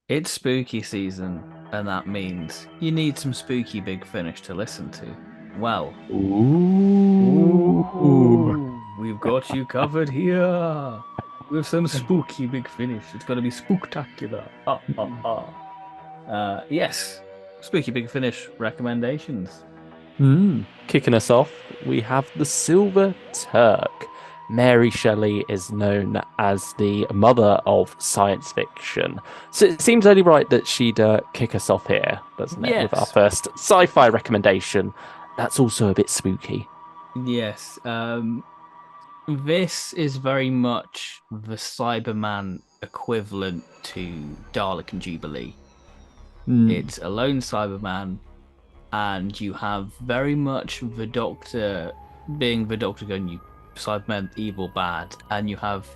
It's spooky season, and that means you need some spooky big finish to listen to. Well, Ooh. ooh, we've got you covered here with some spooky big finish. It's going to be spooktacular. Yes, spooky big finish recommendations. Kicking us off, we have the Silver Turk. Mary Shelley is known as the mother of science fiction. So it seems only right that she'd kick us off here, doesn't it, with our Yes, first sci fi recommendation. That's also a bit spooky. yes. This is very much the Cyberman equivalent to Dalek and Jubilee. Mm. It's a lone Cyberman, and you have very much the Doctor being the Doctor going, you Cybermen evil bad, and you have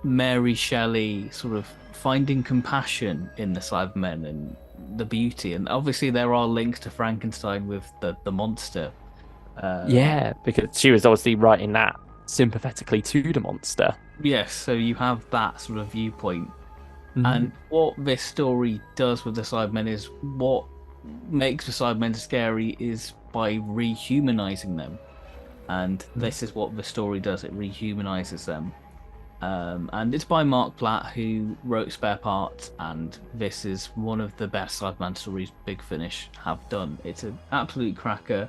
Mary Shelley sort of finding compassion in the Cybermen and the beauty. And obviously there are links to Frankenstein with the monster. Um, Yeah, because she was obviously writing that sympathetically to the monster. yes, so you have that sort of viewpoint. Mm. And what this story does with the Cybermen is what makes the Cybermen scary is by rehumanizing them. And this is what the story does, it rehumanizes them. And it's by Mark Platt, who wrote Spare Parts, and this is one of the best Cyberman stories Big Finish have done. It's an absolute cracker,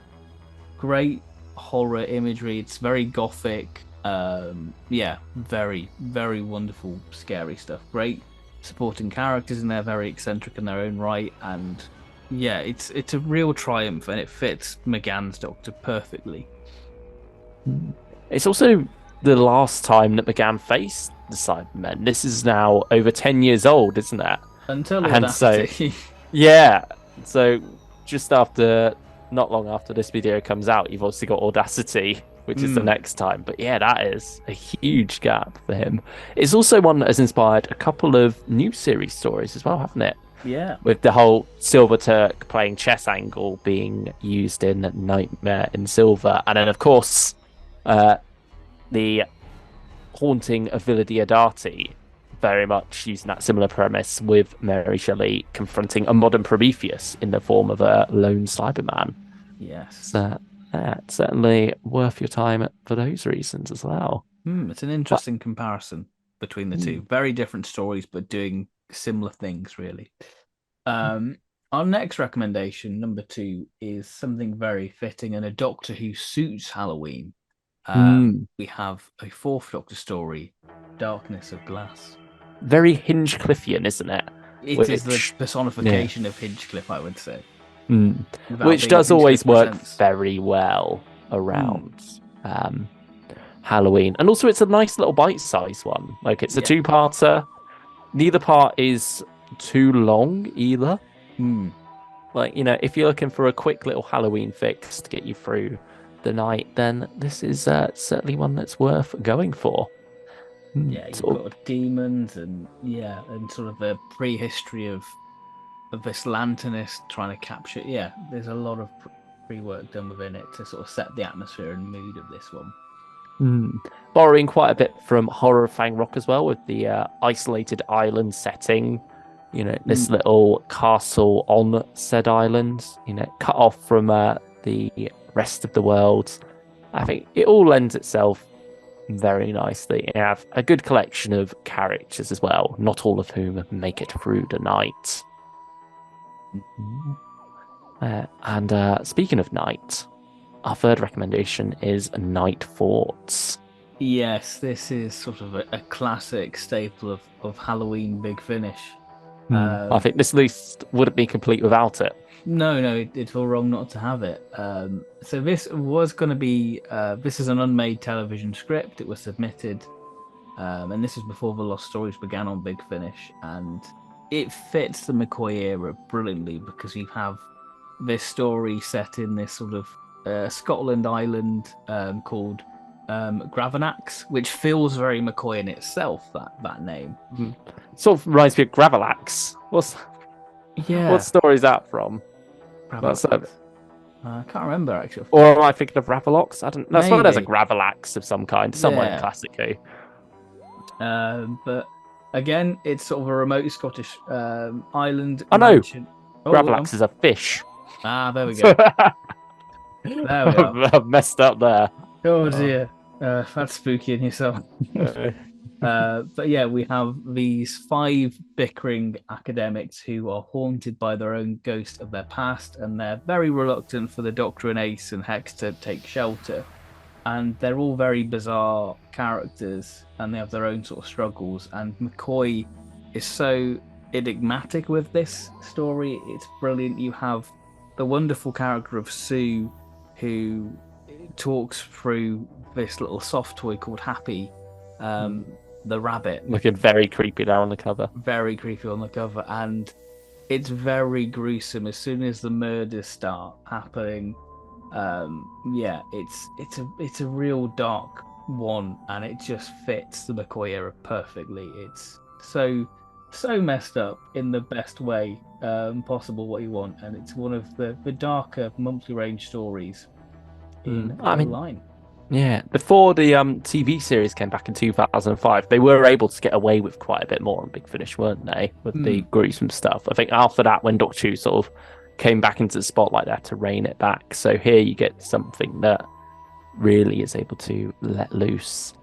great horror imagery. It's very gothic. Yeah, very, very wonderful, scary stuff. Great supporting characters in there, very eccentric in their own right, and yeah, it's a real triumph, and it fits McGann's Doctor perfectly. Mm. It's also the last time that McGann faced the Cybermen. This is now over 10 years old, isn't it? Until And so, Audacity. yeah. So, just after, not long after this video comes out, you've also got Audacity, which is the Mm, next time. But yeah, that is a huge gap for him. It's also one that has inspired a couple of new series stories as well, haven't it? yeah. With the whole Silver Turk playing chess angle being used in Nightmare in Silver. And then, of course, uh, the haunting of Villa Diodati, very much using that similar premise with Mary Shelley confronting a modern Prometheus in the form of a lone Cyberman. Yes. So, certainly worth your time for those reasons as well. It's an But, interesting comparison between the two. Very different stories, but doing similar things, really. Um, our next recommendation, number two, is something very fitting and a Doctor Who suits Halloween. mm, We have a fourth Doctor story, Darkness of Glass. very Hinchcliffian, isn't it? It is the Which, yeah, personification of Hinchcliffe, I would say, mm, without which being what does Hinchcliffe always work presents. very well Hmm. around um, Halloween. And also, it's a nice little bite-sized one. Like, it's a Yeah. two-parter. Neither part is too long either. Hmm. Like, if you're looking for a quick little Halloween fix to get you through the night, then this is certainly one that's worth going for. Yeah, you've Sort of, got demons and yeah, and sort of a prehistory of this lanternist trying to capture. Yeah, there's a lot of pre-work done within it to sort of set the atmosphere and mood of this one. mm, borrowing quite a bit from Horror of Fang Rock as well, with the isolated island setting. This Mm, little castle on said island, cut off from the rest of the world. I think it all lends itself very nicely. You have a good collection of characters as well, not all of whom make it through the night. Mhm. And speaking of night, our third recommendation is Night Forts. yes, this is sort of a classic staple of Halloween Big Finish. I Um, think this list wouldn't be complete without it. no, no, it's all wrong not to have it. So this was going to be this is an unmade television script. It was submitted. And this is before the Lost Stories began on Big Finish, and it fits the McCoy era brilliantly because you have this story set in this sort of Scotland island called Gravanax, which feels very McCoy in itself. That name. Mm. Sort of reminds me of Gravelax. What Yeah, story is that from? That's Gravanax. I can't remember actually. or am I thinking of Ravelox? I don't. That's why there's a Maybe. Gravelax of some kind somewhere in Yeah. Classic Who. But Again, it's sort of a remote Scottish island Oh no, mansion. Oh, Gravlax is a fish. there we go. There we are. I've messed up there. Oh dear, that's spooky in yourself. Uh, But yeah, we have these five bickering academics who are haunted by their own ghost of their past, and they're very reluctant for the Doctor and Ace and Hex to take shelter. And they're all very bizarre characters, and they have their own sort of struggles. And McCoy is so enigmatic with this story. It's brilliant. You have the wonderful character of Sue, who talks through this little soft toy called Happy, the rabbit. Looking very creepy there on the cover. Very creepy on the cover, and it's very gruesome. As soon as the murders start happening, yeah, it's a real dark one, and it just fits the McCoy era perfectly. It's so messed up in the best way possible what you want, and it's one of the darker monthly range stories in line. Yeah, before the TV series came back in 2005, they were able to get away with quite a bit more on Big Finish, weren't they? With the gruesome stuff. I think after that, when Doctor Who sort of came back into the spotlight, they had to rein it back. So here you get something that really is able to let loose.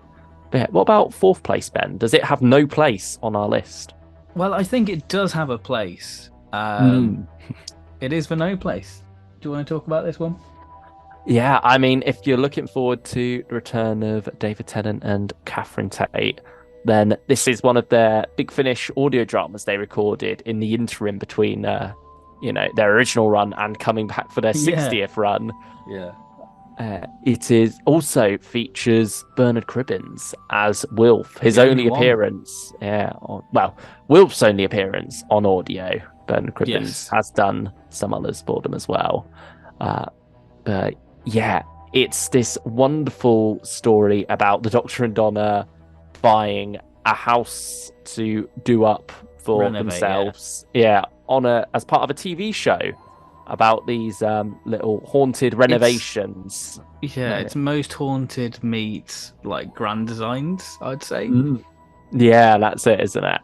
But yeah, what about fourth place, Ben? Does it have no place on our list? Well, I think it does have a place. It is for no place. Do you want to talk about this one? Yeah, I mean, if you're looking forward to the return of David Tennant and Catherine Tate, then this is one of their Big Finish audio dramas they recorded in the interim between, their original run and coming back for their 60th run. Yeah. It also features Bernard Cribbins as Wilf, his only appearance. Yeah, Wilf's only appearance on audio. Bernard Cribbins has done some others for them as well. But yeah, it's this wonderful story about the Doctor and Donna buying a house to do up for themselves. Yeah, as part of a TV show about these little haunted renovations. It's most haunted meets like grand designs, I'd say. Yeah, that's it, isn't it?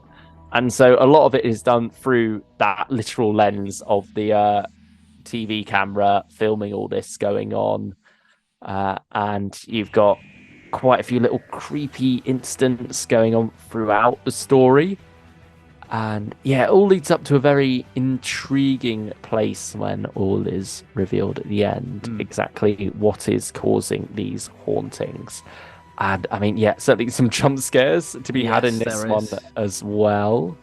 And so a lot of it is done through that literal lens of the TV camera filming all this going on, and you've got quite a few little creepy incidents going on throughout the story, and yeah, it all leads up to a very intriguing place when all is revealed at the end, exactly what is causing these hauntings. And I mean, yeah, certainly some jump scares to be had in this one as well.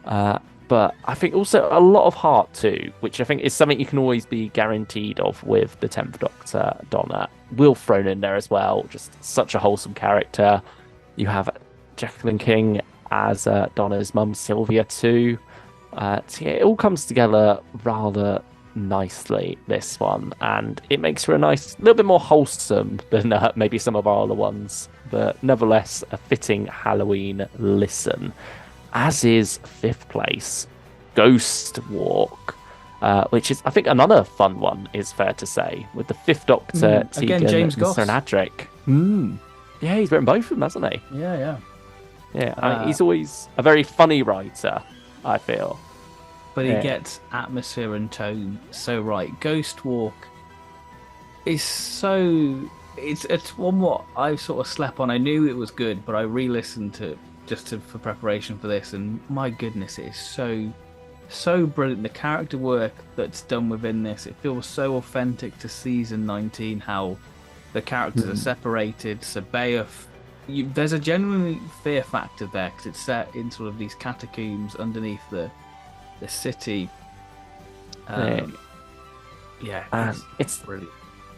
But I think also a lot of heart too, which I think is something you can always be guaranteed of with the 10th Doctor, Donna. Will thrown in there as well, just such a wholesome character. You have Jacqueline King as Donna's mum, Sylvia, too. So yeah, it all comes together rather nicely, this one, and it makes for a nice, little bit more wholesome than maybe some of our other ones, but nevertheless a fitting Halloween listen. As is fifth place, Ghost Walk, which is, I think, another fun one, is fair to say, with the Fifth Doctor, Tegan, James and Goss. Sir Adric. Yeah, he's written both of them, hasn't he? Yeah. I mean, he's always a very funny writer, I feel. But he gets atmosphere and tone so right. Ghost Walk is so... It's one what I sort of slept on. I knew it was good, but I re-listened to it for preparation for this, and my goodness, it is so brilliant. The character work that's done within this, it feels so authentic to season 19, how the characters are separated. So Beowulf, there's a genuinely fear factor there because it's set in sort of these catacombs underneath the city. It's brilliant.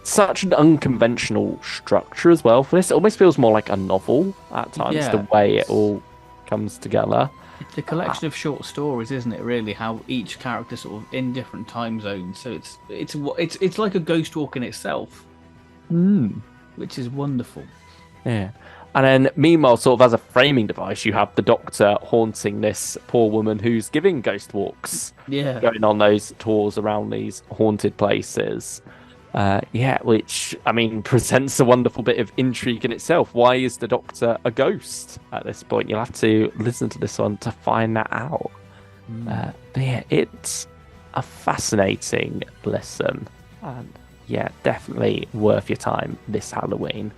Such an unconventional structure as well for this. It almost feels more like a novel at times, the way it all comes together. It's a collection of short stories, isn't it, really, how each character sort of in different time zones. So it's like a ghost walk in itself, which is wonderful. Yeah. And then, meanwhile, sort of as a framing device, you have the Doctor haunting this poor woman who's giving ghost walks, going on those tours around these haunted places. Yeah, which, I mean, presents a wonderful bit of intrigue in itself. Why is the Doctor a ghost at this point? You'll have to listen to this one to find that out. But yeah, it's a fascinating listen. And yeah, definitely worth your time this Halloween.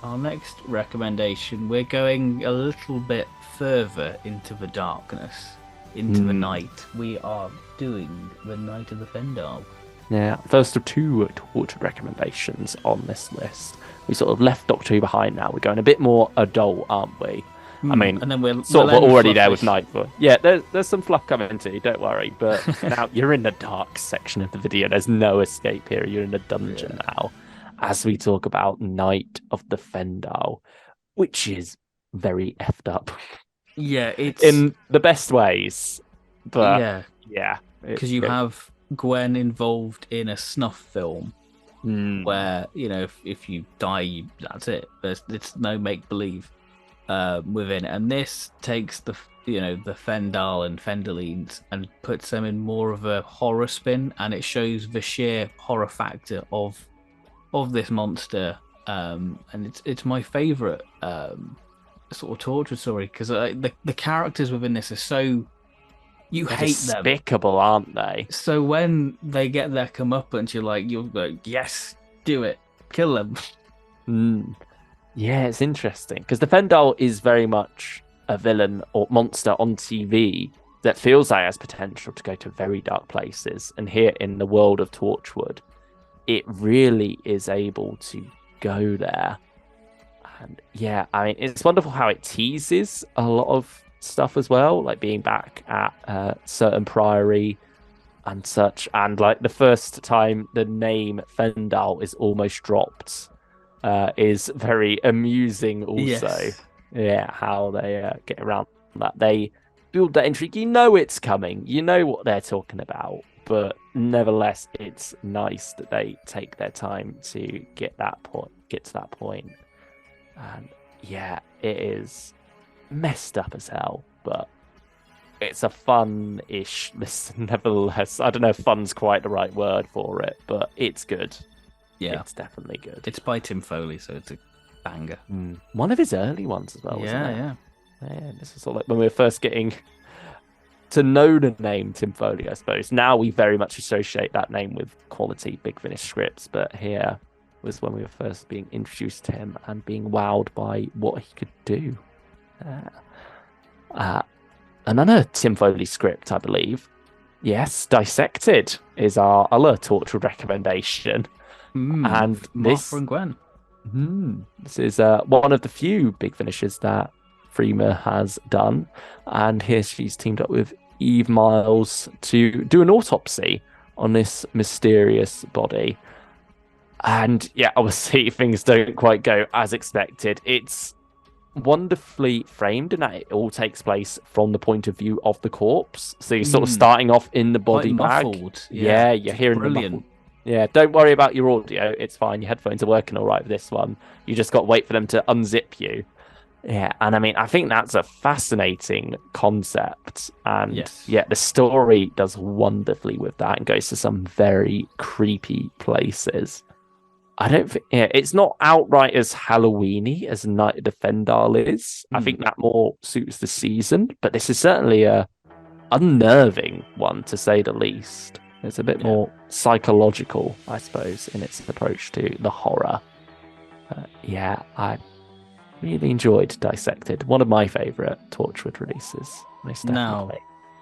Our next recommendation, we're going a little bit further into the darkness, into the night. We are doing the Night of the Fendal. Yeah, first of two torture recommendations on this list. We sort of left Doctor Who behind now. We're going a bit more adult, aren't we? I mean, and then sort we'll of end already there with fluffish. Nightfoot. Yeah, there's some fluff coming too, don't worry. But now you're in the dark section of the video. There's no escape here. You're in a dungeon now. As we talk about Night of the Fendal, which is very effed up. Yeah, it's In the best ways. But yeah, yeah. because you have Gwen involved in a snuff film where if you die, that's it. It's no make believe within it, and this takes the the Fendal and Fendalines and puts them in more of a horror spin, and it shows the sheer horror factor of this monster. And it's my favorite sort of torture story because the characters within this are so you They're hate them. despicable, aren't they? So when they get their comeuppance, you're like, yes, do it, kill them. Yeah, it's interesting because the Fendal is very much a villain or monster on TV that feels like it has potential to go to very dark places. And here in the world of Torchwood, it really is able to go there. And yeah, I mean, it's wonderful how it teases a lot of stuff as well, like being back at certain priory and such. And like the first time the name Fendal is almost dropped is very amusing also. Yes. Yeah, how they get around that. They build that intrigue. You know it's coming. You know what they're talking about. But nevertheless, it's nice that they take their time to get to that point. And yeah, it is messed up as hell, but it's a fun-ish listen nevertheless. I don't know if fun's quite the right word for it, but it's good. Yeah, it's definitely good. It's by Tim Foley, so it's a banger. One of his early ones as well, wasn't it? Yeah, this was sort of like when we were first getting to know the name Tim Foley, I suppose. Now we very much associate that name with quality Big Finish scripts, but here was when we were first being introduced to him and being wowed by what he could do. Another Tim Foley script, I believe. Yes, Dissected is our other torture recommendation. And Martha and Gwen. This is one of the few Big Finishes that Freema has done. And here she's teamed up with Eve Miles to do an autopsy on this mysterious body. And yeah, obviously things don't quite go as expected. It's wonderfully framed in that it all takes place from the point of view of the corpse. So you're sort of starting off in the body bag. Muffled. Yeah, you're hearing brilliant. the muffled. Yeah, don't worry about your audio. It's fine. Your headphones are working all right with this one. You just got to wait for them to unzip you. Yeah, and I mean, I think that's a fascinating concept. And yeah, the story does wonderfully with that and goes to some very creepy places. I don't think it's not outright as Halloweeny as Night of the Fendal is. I think that more suits the season, but this is certainly a unnerving one to say the least. It's a bit more psychological, I suppose, in its approach to the horror. Yeah, I really enjoyed Dissected. One of my favourite Torchwood releases, most definitely.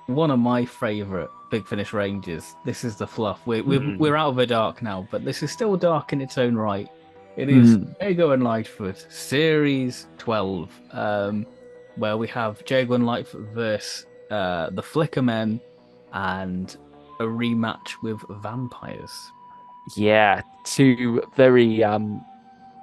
Now, one of my favourite Big Finish ranges. This is the fluff. We're out of the dark now, but this is still dark in its own right. It is Jago and Lightfoot, Series 12, where we have Jago and Lightfoot versus the Flickermen and a rematch with vampires. Yeah, two very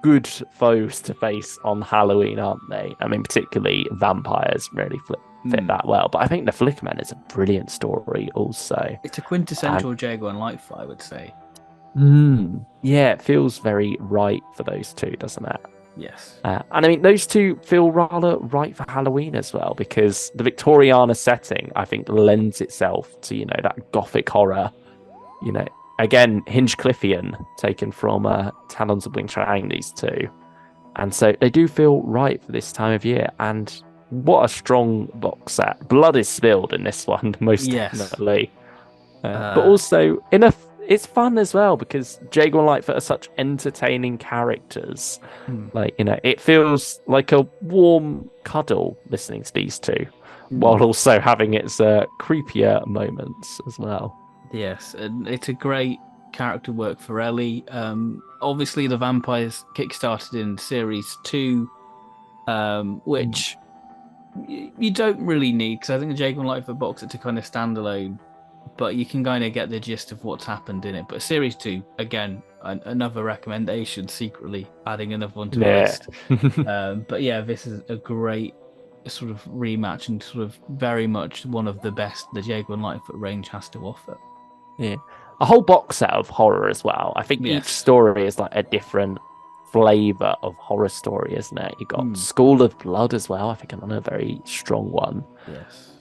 good foes to face on Halloween, aren't they? I mean, particularly vampires really fit that well. But I think the Flickerman is a brilliant story also. It's a quintessential Jago and Lightfoot, I would say. Yeah, it feels very right for those two, doesn't it? Yes. And I mean, those two feel rather right for Halloween as well, because the Victoriana setting, I think, lends itself to, that gothic horror, again, Hinchcliffian, taken from Talons of Wing Chang, these two. And so they do feel right for this time of year. And what a strong box set. Blood is spilled in this one, most Yes. definitely. But also, it's fun as well because Jago and Lightfoot are such entertaining characters. Like, it feels like a warm cuddle listening to these two, while also having its creepier moments as well. Yes, and it's a great character work for Ellie. Obviously, the vampires kickstarted in series 2, which you don't really need because I think the Jago and Lightfoot box it to kind of standalone, but you can kind of get the gist of what's happened in it. But series 2, again, another recommendation, secretly adding another one to the list. But yeah, this is a great sort of rematch and sort of very much one of the best the Jago and Lightfoot range has to offer. Yeah. A whole box set of horror as well. I think each story is like a different flavor of horror story, isn't it? You got School of Blood as well. I think another very strong one. Yes.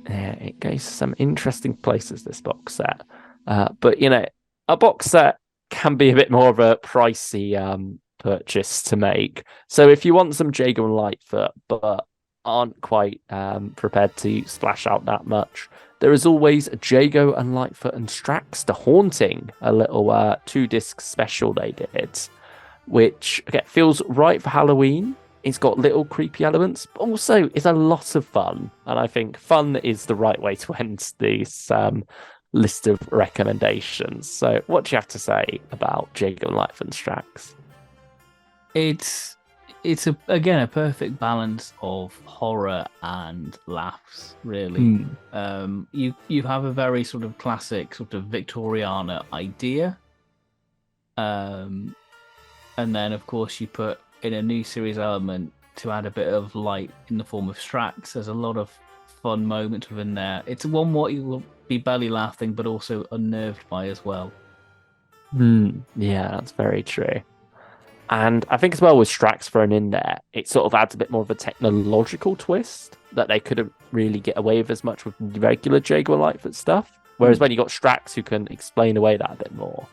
Yeah, it goes to some interesting places, this box set. But a box set can be a bit more of a pricey purchase to make. So if you want some Jago and Lightfoot, but aren't quite prepared to splash out that much, there is always Jago and Lightfoot and Strax The Haunting, a little 2-disc special they did, which again feels right for Halloween. It's got little creepy elements, but also it's a lot of fun. And I think fun is the right way to end this list of recommendations. So what do you have to say about Jago and Lightfoot and Strax? It's again a perfect balance of horror and laughs, really. You have a very sort of classic sort of Victoriana idea, and then of course you put in a new series element to add a bit of light in the form of Strax. There's a lot of fun moments within there. It's one what you will be belly laughing but also unnerved by as well. Yeah, that's very true. And I think as well with Strax thrown in there, it sort of adds a bit more of a technological twist that they couldn't really get away with as much with regular Jago and Lightfoot stuff. Whereas when you got Strax who can explain away that a bit more,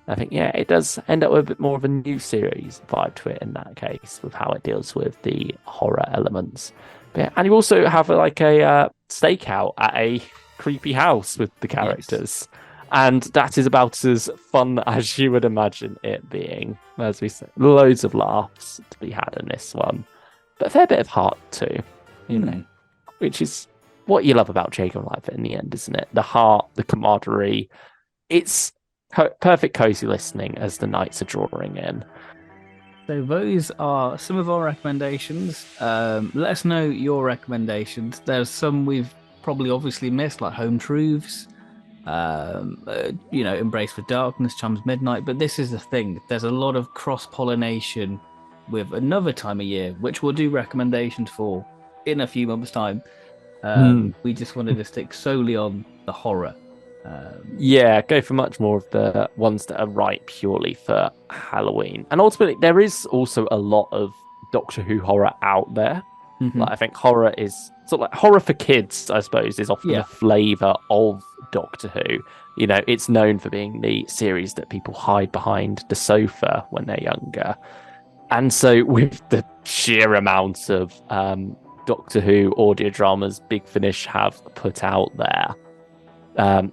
I think, it does end up with a bit more of a new series vibe to it in that case with how it deals with the horror elements. And you also have like a stakeout at a creepy house with the characters. Yes. And that is about as fun as you would imagine it being. As we said, loads of laughs to be had in this one. But a fair bit of heart too, which is what you love about Jago and Lightfoot in the end, isn't it? The heart, the camaraderie. It's perfect cozy listening as the nights are drawing in. So those are some of our recommendations. Let us know your recommendations. There's some we've probably obviously missed, like Home Truths, Embrace for Darkness, Chums Midnight. But this is the thing. There's a lot of cross-pollination with another time of year, which we'll do recommendations for in a few months' time. We just wanted to stick solely on the horror. Go for much more of the ones that are right purely for Halloween. And ultimately, there is also a lot of Doctor Who horror out there. Like, I think horror is sort of like horror for kids, I suppose, is often a flavour of Doctor Who. It's known for being the series that people hide behind the sofa when they're younger. And so with the sheer amount of Doctor Who audio dramas Big Finish have put out there,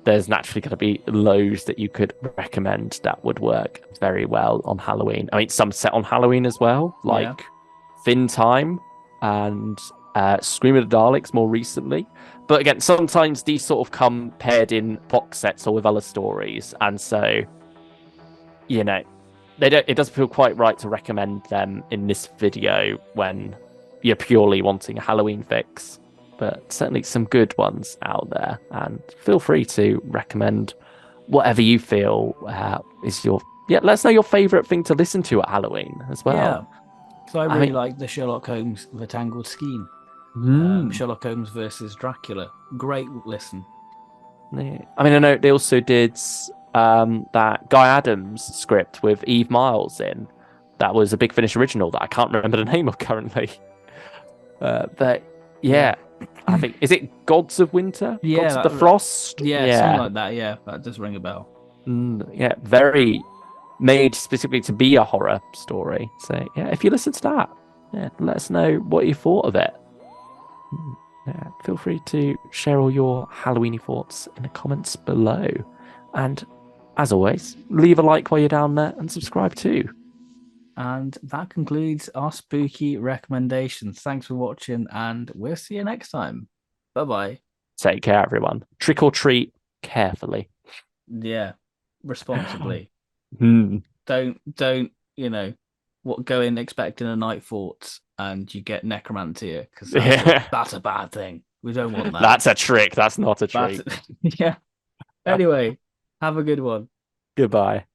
there's naturally going to be loads that you could recommend that would work very well on Halloween. I mean, some set on Halloween as well, like Fin Time and Scream of the Daleks more recently. But again, sometimes these sort of come paired in box sets or with other stories. And so, it doesn't feel quite right to recommend them in this video when you're purely wanting a Halloween fix. But certainly some good ones out there, and feel free to recommend whatever you feel is your. Let us know your favourite thing to listen to at Halloween as well. Yeah, so I really like the Sherlock Holmes The Tangled Scheme. Sherlock Holmes versus Dracula. Great listen. Yeah. I mean, I know they also did that Guy Adams script with Eve Miles in. That was a Big Finish original that I can't remember the name of currently. But yeah. I think, is it Gods of Winter? Yeah, Gods of the Frost? Yeah, something like that. Yeah, that does ring a bell. Yeah, very made specifically to be a horror story. So yeah, if you listen to that, yeah, let us know what you thought of it. Yeah, feel free to share all your Halloweeny thoughts in the comments below. And as always, leave a like while you're down there and subscribe too. And that concludes our spooky recommendations. Thanks for watching, and we'll see you next time. Bye bye. Take care, everyone. Trick or treat carefully. Yeah, responsibly. Hmm. Don't what go in expecting a night fort and you get necromantia because Yeah. that's a bad thing. We don't want that. That's a trick. That's not a That's treat. yeah. Anyway, have a good one. Goodbye.